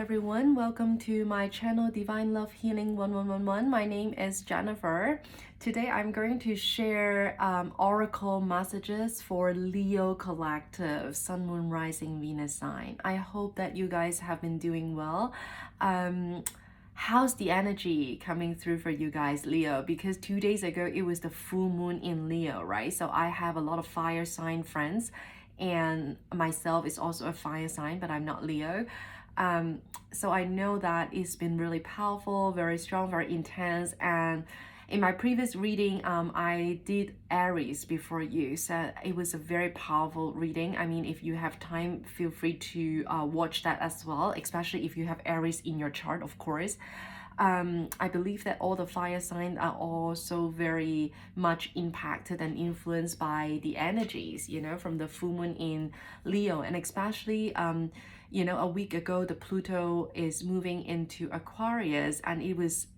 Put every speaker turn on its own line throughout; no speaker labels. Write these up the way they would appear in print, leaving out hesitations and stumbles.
everyone, welcome to my channel Divine Love Healing 1111. My name is Jennifer. Today I'm going to share oracle messages for Leo Collective, Sun, Moon, Rising, Venus sign. I hope that you guys have been doing well. How's the energy coming through for you guys, Leo? Because 2 days ago it was the full moon in Leo, right? So I have a lot of fire sign friends, and myself is also a fire sign, but I'm not Leo. So I know that it's been really powerful, very strong, very intense. And in my previous reading, I did Aries before you, so it was a very powerful reading. I mean, if you have time, feel free to watch that as well, especially if you have Aries in your chart, of course. I believe that all the fire signs are also very much impacted and influenced by the energies, from the full moon in Leo. And especially, a week ago, the Pluto is moving into Aquarius, and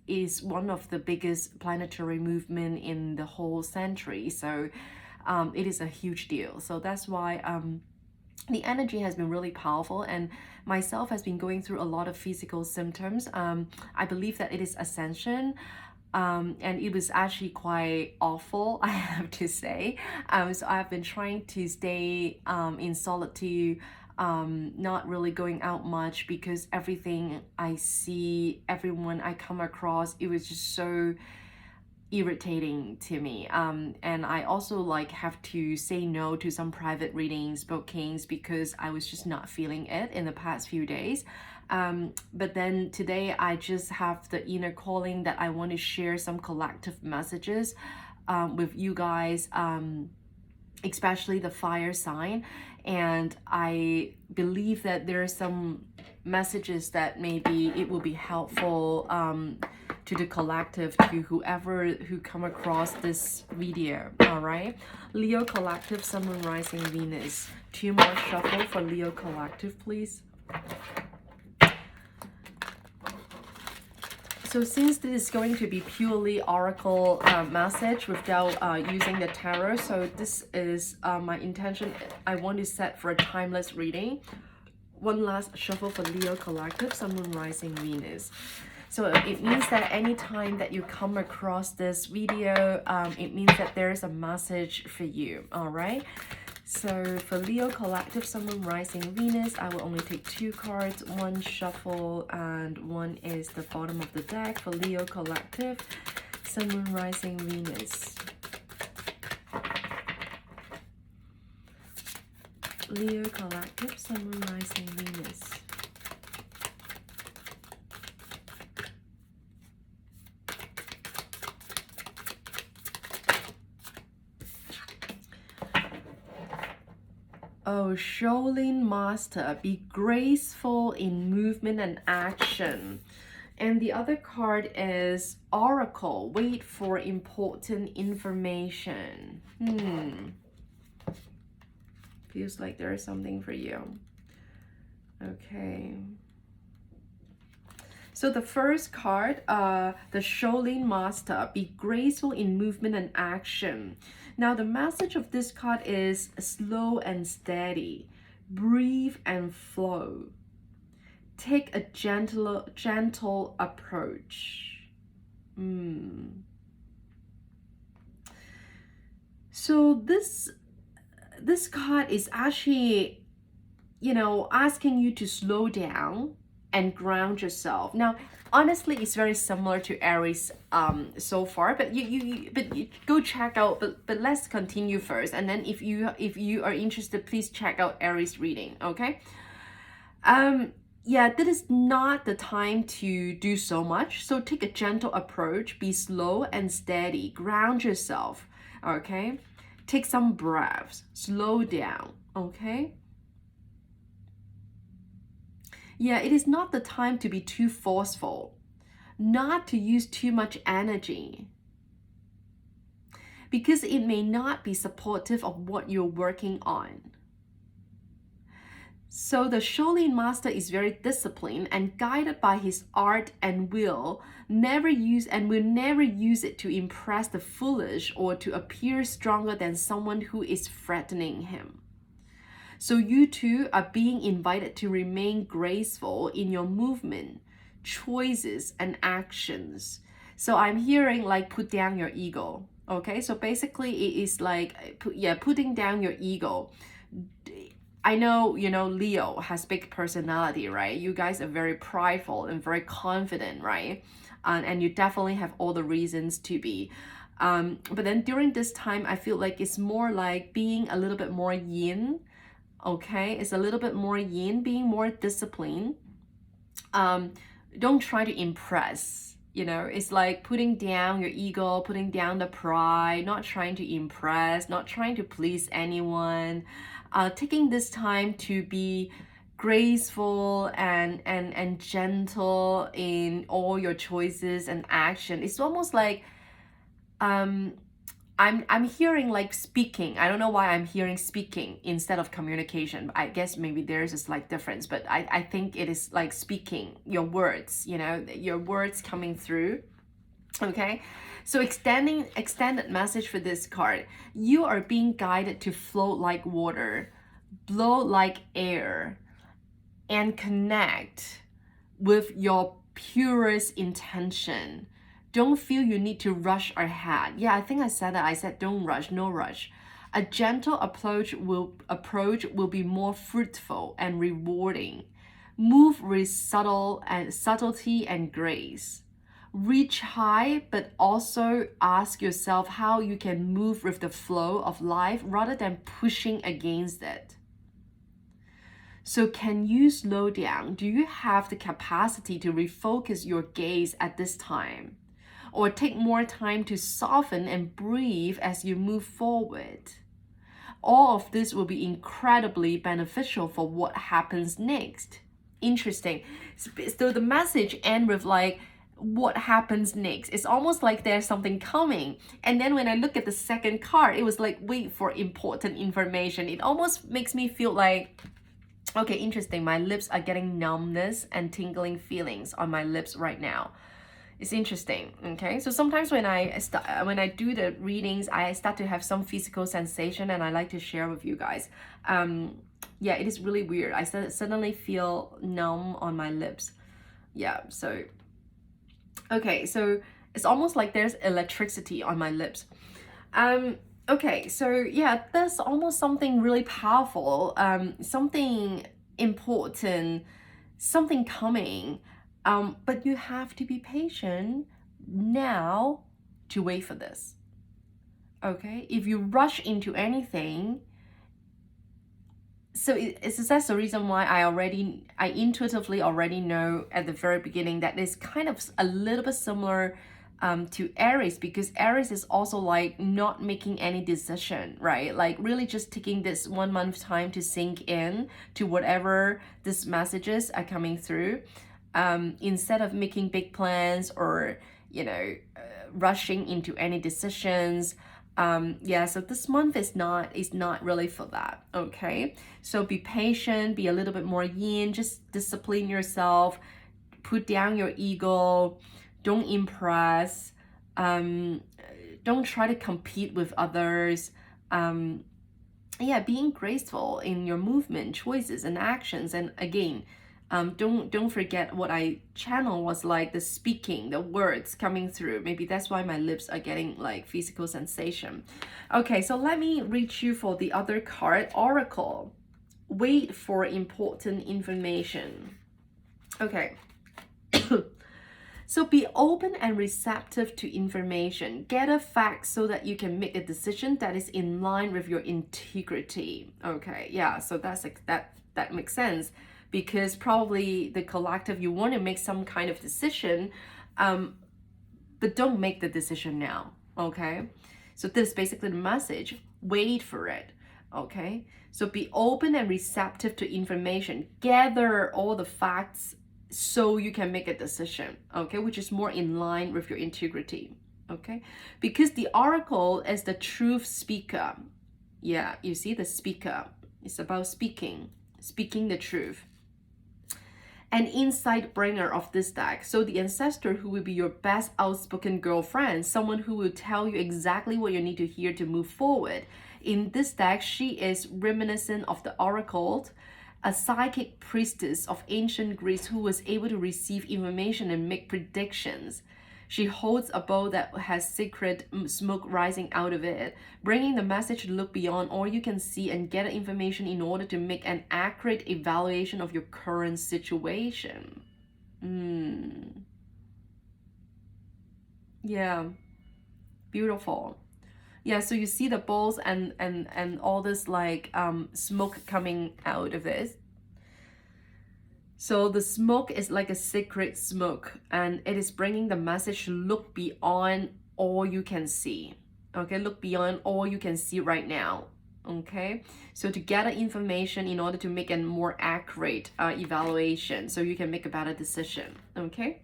is one of the biggest planetary movement in the whole century. So it is a huge deal. So that's why the energy has been really powerful, and myself has been going through a lot of physical symptoms. I believe that it is ascension, and it was actually quite awful, I have to say. So I've been trying to stay in solitude, not really going out much, because everything I see, everyone I come across, it was just so irritating to me. And I also have to say no to some private readings, bookings, because I was just not feeling it in the past few days. But then today I just have the inner calling that I want to share some collective messages with you guys, especially the fire sign. And I believe that there are some messages that maybe it will be helpful to the collective, to whoever who come across this video. All right, Leo Collective, Sun, Moon, Rising, Venus. 2 more shuffle for Leo Collective, please. So since this is going to be purely oracle message without using the tarot, so this is my intention. I want to set for a timeless reading. One last shuffle for Leo Collective, Sun, Moon, Rising, Venus. So it means that anytime that you come across this video, it means that there's a message for you, all right? So for Leo Collective, Sun, Moon, Rising, Venus, I will only take 2 cards, 1 shuffle, and 1 is the bottom of the deck for Leo Collective, Sun, Moon, Rising, Venus. Leo Collective, Sun, Moon, Rising, Venus. Oh, Shaolin Master, be graceful in movement and action. And the other card is Oracle, wait for important information. Feels like there is something for you. Okay. So the first card, the Shaolin Master, be graceful in movement and action. Now the message of this card is slow and steady, breathe and flow. Take a gentle approach. So this card is actually, asking you to slow down and ground yourself. Now, honestly, it's very similar to Aries so far, but you go check out. But let's continue first, and then if you are interested, please check out Aries reading. Okay. Yeah, that is not the time to do so much. So take a gentle approach. Be slow and steady. Ground yourself. Okay. Take some breaths. Slow down. Okay. Yeah, it is not the time to be too forceful, not to use too much energy, because it may not be supportive of what you're working on. So the Shaolin Master is very disciplined and guided by his art and will never use it to impress the foolish or to appear stronger than someone who is threatening him. So you two are being invited to remain graceful in your movement, choices, and actions. So I'm hearing like put down your ego. Okay, so basically it is like putting down your ego. I know, Leo has big personality, right? You guys are very prideful and very confident, right? And you definitely have all the reasons to be. But then during this time, I feel like it's more like being a little bit more yin, okay? It's a little bit more yin, being more disciplined. Don't try to impress. It's like putting down your ego, putting down the pride, not trying to impress, not trying to please anyone. Taking this time to be graceful and gentle in all your choices and action. It's almost like I'm hearing like speaking. I don't know why I'm hearing speaking instead of communication. I guess maybe there's a slight difference, but I think it is like speaking, your words, your words coming through. Okay, so extended message for this card. You are being guided to float like water, blow like air, and connect with your purest intention. Don't feel you need to rush ahead. Yeah, I think I said that. I said don't rush, no rush. A gentle approach will be more fruitful and rewarding. Move with subtlety and grace. Reach high, but also ask yourself how you can move with the flow of life rather than pushing against it. So can you slow down? Do you have the capacity to refocus your gaze at this time? Or take more time to soften and breathe as you move forward? All of this will be incredibly beneficial for what happens next. Interesting. So the message ends with like, what happens next? It's almost like there's something coming. And then when I look at the second card, it was like, wait for important information. It almost makes me feel like, okay, interesting. My lips are getting numbness and tingling feelings on my lips right now. It's interesting. Okay, so sometimes when I do the readings, I start to have some physical sensation, and I like to share with you guys. Yeah, it is really weird. I suddenly feel numb on my lips. Yeah, so okay, so it's almost like there's electricity on my lips. Okay, so yeah, there's almost something really powerful, something important, something coming. But you have to be patient now to wait for this. Okay, if you rush into anything, so that's the reason why I intuitively already know at the very beginning that it's kind of a little bit similar to Aries, because Aries is also like not making any decision, right? Like really just taking this 1 month time to sink in to whatever these messages are coming through, instead of making big plans or rushing into any decisions. Yeah, so this month is not really for that. Okay, so be patient, be a little bit more yin, just discipline yourself, put down your ego, don't impress, don't try to compete with others. Yeah, being graceful in your movement, choices, and actions. And again, don't forget what I channel was like the speaking, the words coming through. Maybe that's why my lips are getting like physical sensation. Okay, so let me read you for the other card, Oracle. Wait for important information. Okay. So be open and receptive to information. Gather facts so that you can make a decision that is in line with your integrity. Okay, yeah, so that makes sense, because probably the collective, you want to make some kind of decision, but don't make the decision now. Okay, so this is basically the message. Wait for it. Okay, so be open and receptive to information. Gather all the facts so you can make a decision, okay, which is more in line with your integrity. Okay, because the oracle is the truth speaker. Yeah, you see, the speaker, it's about speaking the truth, an insight bringer of this deck. So the ancestor, who will be your best outspoken girlfriend, someone who will tell you exactly what you need to hear to move forward. In this deck, she is reminiscent of the Oracle, a psychic priestess of ancient Greece who was able to receive information and make predictions. She holds a bowl that has secret smoke rising out of it, bringing the message to look beyond all you can see and get information in order to make an accurate evaluation of your current situation. Yeah, beautiful. Yeah, so you see the bowls and all this like smoke coming out of it. So the smoke is like a secret smoke, and it is bringing the message to look beyond all you can see. Okay, look beyond all you can see right now. Okay, so to gather information in order to make a more accurate evaluation, so you can make a better decision. Okay.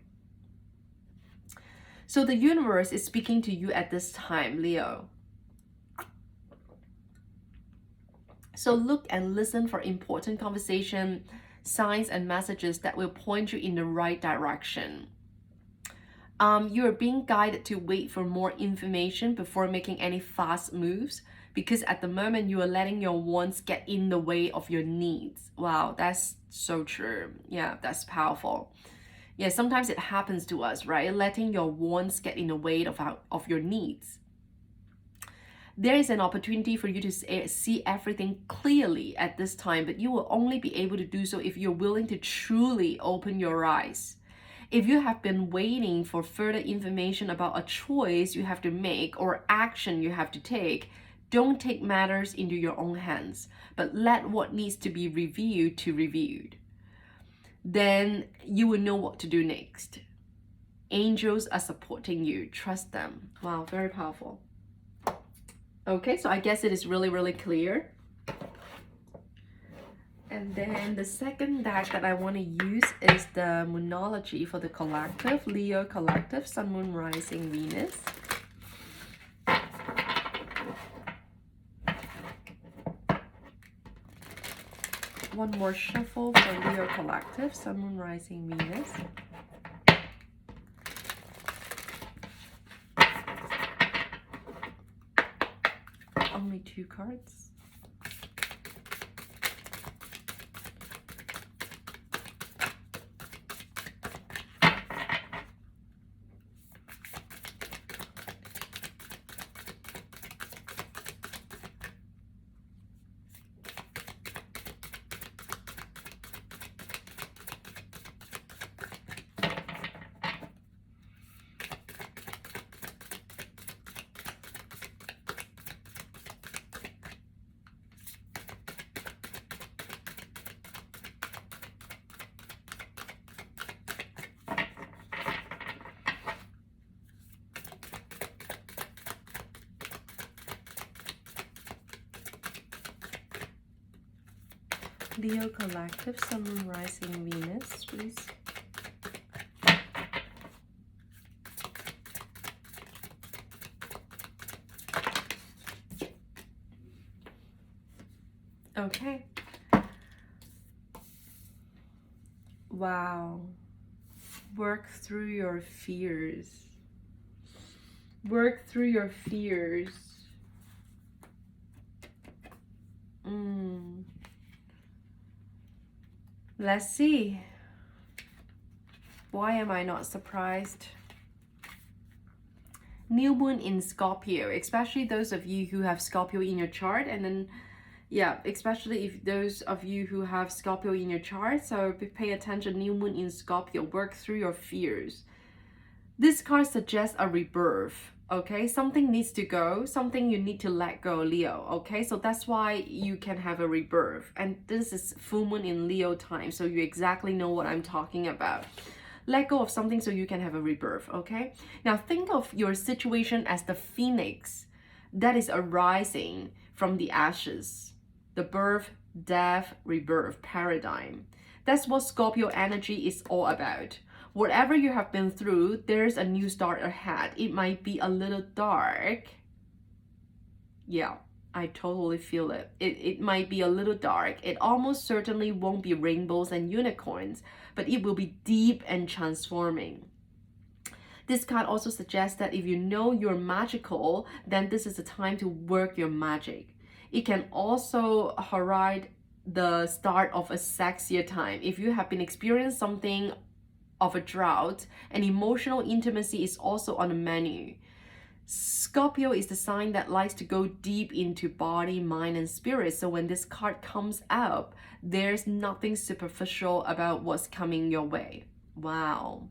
So the universe is speaking to you at this time, Leo. So look and listen for important conversation, signs and messages that will point you in the right direction. You are being guided to wait for more information before making any fast moves, because at the moment you are letting your wants get in the way of your needs. Wow, that's so true. Yeah, that's powerful. Yeah, sometimes it happens to us, right? Letting your wants get in the way of your needs. There is an opportunity for you to see everything clearly at this time, but you will only be able to do so if you're willing to truly open your eyes. If you have been waiting for further information about a choice you have to make or action you have to take, don't take matters into your own hands, but let what needs to be reviewed to reviewed. Then you will know what to do next. Angels are supporting you. Trust them. Wow, very powerful. Okay, so I guess it is really, really clear. And then the second deck that I want to use is the Moonology for the collective, Leo collective, Sun, Moon, Rising, Venus. One more shuffle for Leo collective, Sun, Moon, Rising, Venus. Only 2 cards. Leo collective, Sun, Moon, Rising, Venus, please. Okay. Wow. Work through your fears. Work through your fears. Let's see. Why am I not surprised? New moon in Scorpio, especially those of you who have Scorpio in your chart, and then yeah, especially if those of you who have Scorpio in your chart, so pay attention. New moon in Scorpio, work through your fears. This card suggests a rebirth. Okay, something needs to go, something you need to let go, Leo. Okay, so that's why you can have a rebirth. And this is full moon in Leo time, so you exactly know what I'm talking about. Let go of something so you can have a rebirth. Okay, now think of your situation as the phoenix that is arising from the ashes. The birth, death, rebirth paradigm. That's what Scorpio energy is all about. Whatever you have been through, there's a new start ahead. It might be a little dark. Yeah, I totally feel it. It might be a little dark. It almost certainly won't be rainbows and unicorns, but it will be deep and transforming. This card also suggests that if you know you're magical, then this is the time to work your magic. It can also herald the start of a sexier time. If you have been experiencing something of a drought, and emotional intimacy is also on the menu. Scorpio is the sign that likes to go deep into body, mind, and spirit. So when this card comes up, there's nothing superficial about what's coming your way. Wow.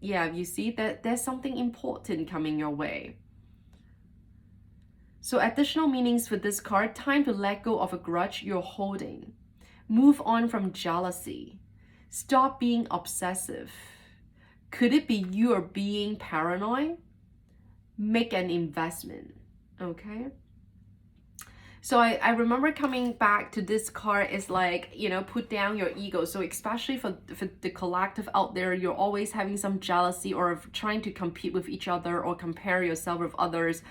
Yeah, you see that there's something important coming your way. So additional meanings for this card: time to let go of a grudge you're holding. Move on from jealousy. Stop being obsessive. Could it be you are being paranoid? Make an investment, okay? So I remember coming back to this card is like, you know, put down your ego. So especially for the collective out there, you're always having some jealousy or trying to compete with each other or compare yourself with others.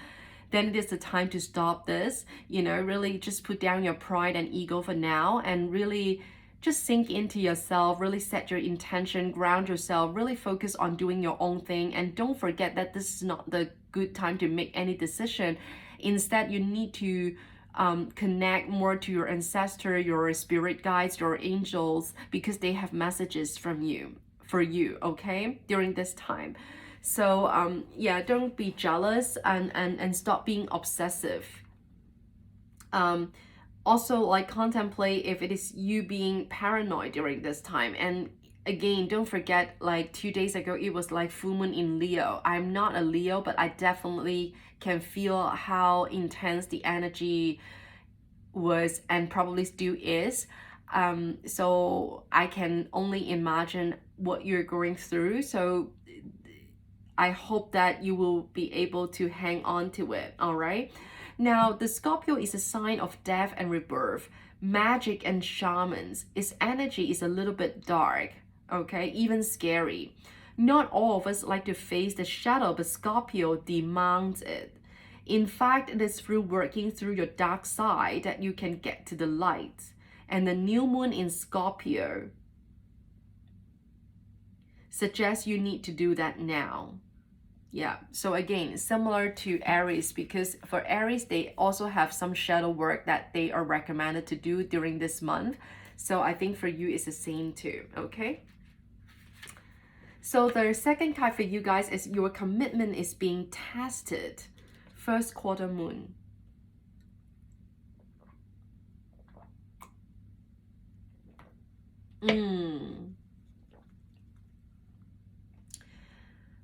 Then it is the time to stop this, you know, really just put down your pride and ego for now and really just sink into yourself, really set your intention, ground yourself, really focus on doing your own thing. And don't forget that this is not the good time to make any decision. Instead, you need to connect more to your ancestor, your spirit guides, your angels, because they have messages from you, for you, okay, during this time. So yeah, don't be jealous and stop being obsessive. Also, like, contemplate if it is you being paranoid during this time. And again, don't forget, like 2 days ago it was like full moon in Leo. I'm not a Leo, but I definitely can feel how intense the energy was and probably still is. So I can only imagine what you're going through. So I hope that you will be able to hang on to it, all right? Now, the Scorpio is a sign of death and rebirth, magic and shamans. Its energy is a little bit dark, okay, even scary. Not all of us like to face the shadow, but Scorpio demands it. In fact, it is through working through your dark side that you can get to the light. And the new moon in Scorpio suggests you need to do that now. Yeah, so again, similar to Aries, because for Aries, they also have some shadow work that they are recommended to do during this month. So I think for you, it's the same too, okay? So the second card for you guys is your commitment is being tested. First quarter moon.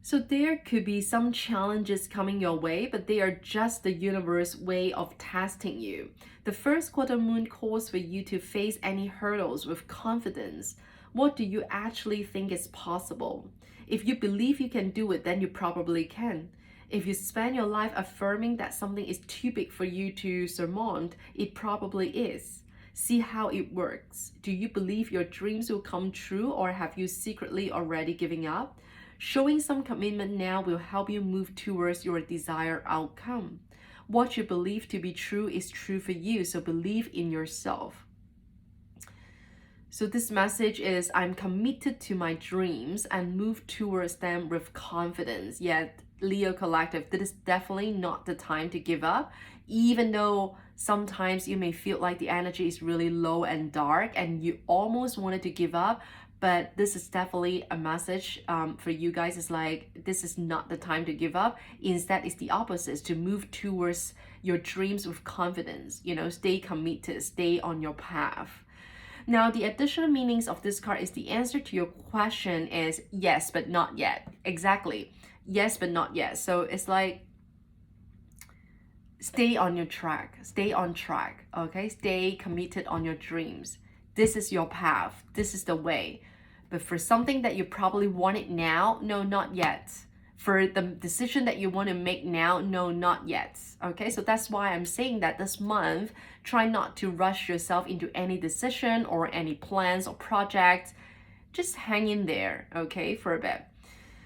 So there could be some challenges coming your way, but they are just the universe way of testing you. The first quarter moon calls for you to face any hurdles with confidence. What do you actually think is possible? If you believe you can do it, then you probably can. If you spend your life affirming that something is too big for you to surmount, it probably is. See how it works. Do you believe your dreams will come true, or have you secretly already given up? Showing some commitment now will help you move towards your desired outcome. What you believe to be true is true for you, so believe in yourself. So this message is, I'm committed to my dreams and move towards them with confidence. Yet, Leo Collective, this is definitely not the time to give up, even though sometimes you may feel like the energy is really low and dark and you almost wanted to give up. But this is definitely a message for you guys. It's like, this is not the time to give up. Instead, it's the opposite, to move towards your dreams with confidence. You know, stay committed, stay on your path. Now, the additional meanings of this card is the answer to your question is yes, but not yet. Exactly. Yes, but not yet. So it's like, stay on your track. Stay on track, okay? Stay committed on your dreams. This is your path. This is the way. But for something that you probably want it now, no, not yet. For the decision that you want to make now, no, not yet. Okay, so that's why I'm saying that this month, try not to rush yourself into any decision or any plans or projects. Just hang in there, okay, for a bit.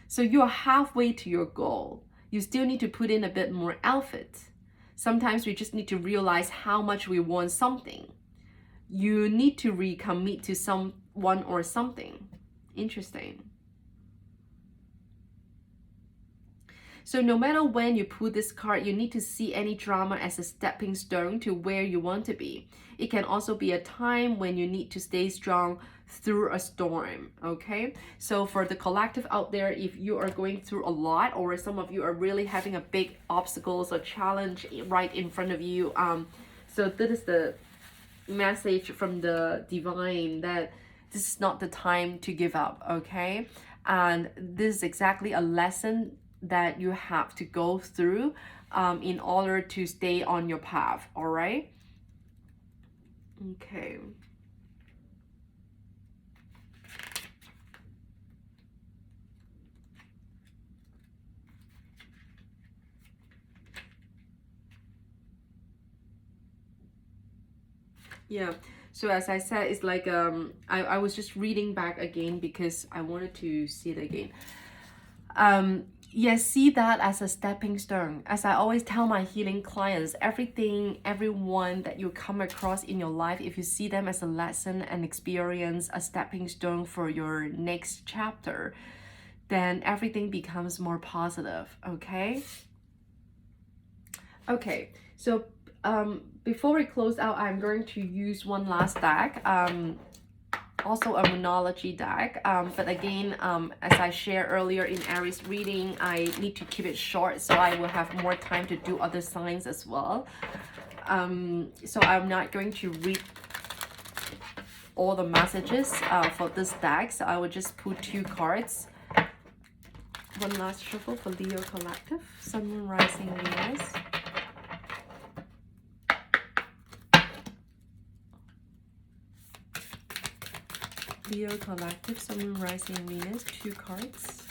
So you're halfway to your goal. You still need to put in a bit more effort. Sometimes we just need to realize how much we want something. You need to recommit to someone or something. Interesting. So no matter when you pull this card, you need to see any drama as a stepping stone to where you want to be. It can also be a time when you need to stay strong through a storm. Okay, so for the collective out there, if you are going through a lot, or some of you are really having a big obstacles or challenge right in front of you, so this is the message from the divine, that this is not the time to give up. Okay, and this is exactly a lesson that you have to go through in order to stay on your path. All right. Okay. Yeah, so as I said, it's like I was just reading back again because I wanted to see it again. Yes, see that as a stepping stone. As I always tell my healing clients, everything, everyone that you come across in your life, if you see them as a lesson and experience, a stepping stone for your next chapter, then everything becomes more positive. Okay. Okay, so before we close out, I'm going to use one last deck, also a Moonology deck, but again, as I shared earlier in Aries reading, I need to keep it short so I will have more time to do other signs as well. So I'm not going to read all the messages for this deck, so I will just pull 2 cards. One last shuffle for Leo Collective, Sun, Moon, Rising, Venus. Leo Collective, Sun, Moon, Rising, Venus, 2 cards.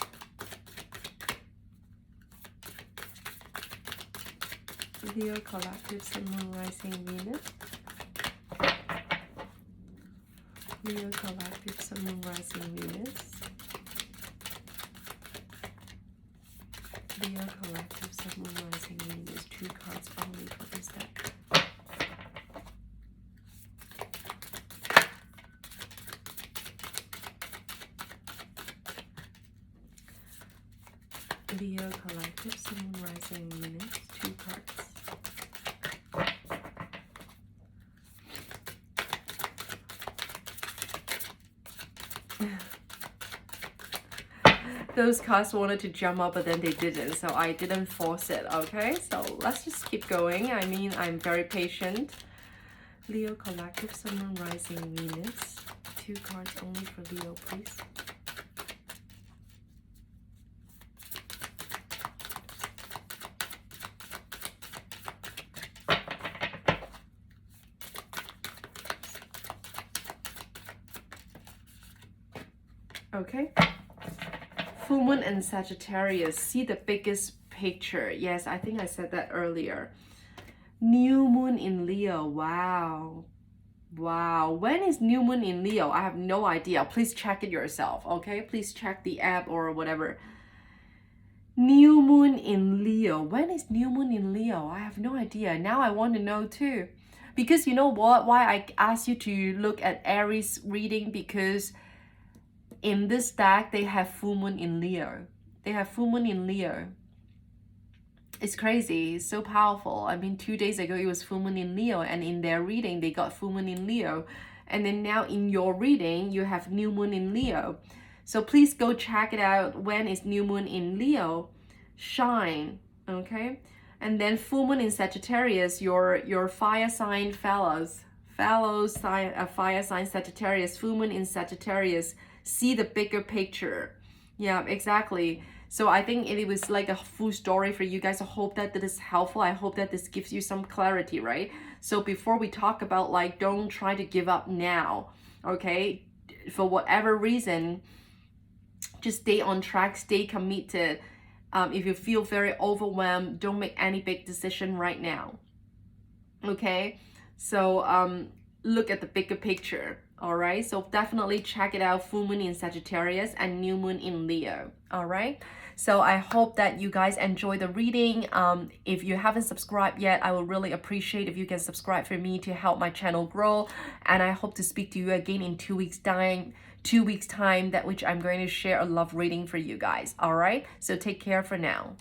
Leo Collective, Sun, Moon, Rising, Venus. Leo Collective, Sun, Moon, Rising, Venus. Leo Collective, Sun, Moon, Rising, Venus, 2 cards only for this deck. Leo Collective, Sun, Moon, Rising, Venus, 2 cards. Those cards wanted to jump up, but then they didn't, so I didn't force it. Okay, so let's just keep going. I mean, I'm very patient. Leo Collective, Sun, Moon, Rising, Venus, 2 cards only for Leo, please. Okay. Full Moon and Sagittarius, see the biggest picture. Yes, I think I said that earlier. New Moon in Leo. Wow. Wow. When is New Moon in Leo? I have no idea. Please check it yourself, okay? Please check the app or whatever. New Moon in Leo. When is New Moon in Leo? I have no idea. Now I want to know too. Because you know what? Why I asked you to look at Aries reading, because in this deck, they have Full Moon in Leo. They have Full Moon in Leo. It's crazy. It's so powerful. I mean, 2 days ago, it was Full Moon in Leo. And in their reading, they got Full Moon in Leo. And then now in your reading, you have New Moon in Leo. So please go check it out. When is New Moon in Leo? Shine. Okay? And then Full Moon in Sagittarius, your fire sign fellows. Fire sign Sagittarius. Full Moon in Sagittarius. See the bigger picture. Yeah, exactly. So I think it was like a full story for you guys. I hope that this is helpful. I hope that this gives you some clarity, right? So before we talk about, like, don't try to give up now, okay? For whatever reason, just stay on track, stay committed. If you feel very overwhelmed, don't make any big decision right now, okay? So look at the bigger picture. All right, so definitely check it out. Full Moon in Sagittarius and New Moon in Leo. All right, so I hope that you guys enjoy the reading. If you haven't subscribed yet, I will really appreciate if you can subscribe for me to help my channel grow. And I hope to speak to you again in 2 weeks time. 2 weeks time, that which I'm going to share a love reading for you guys. All right, so take care for now.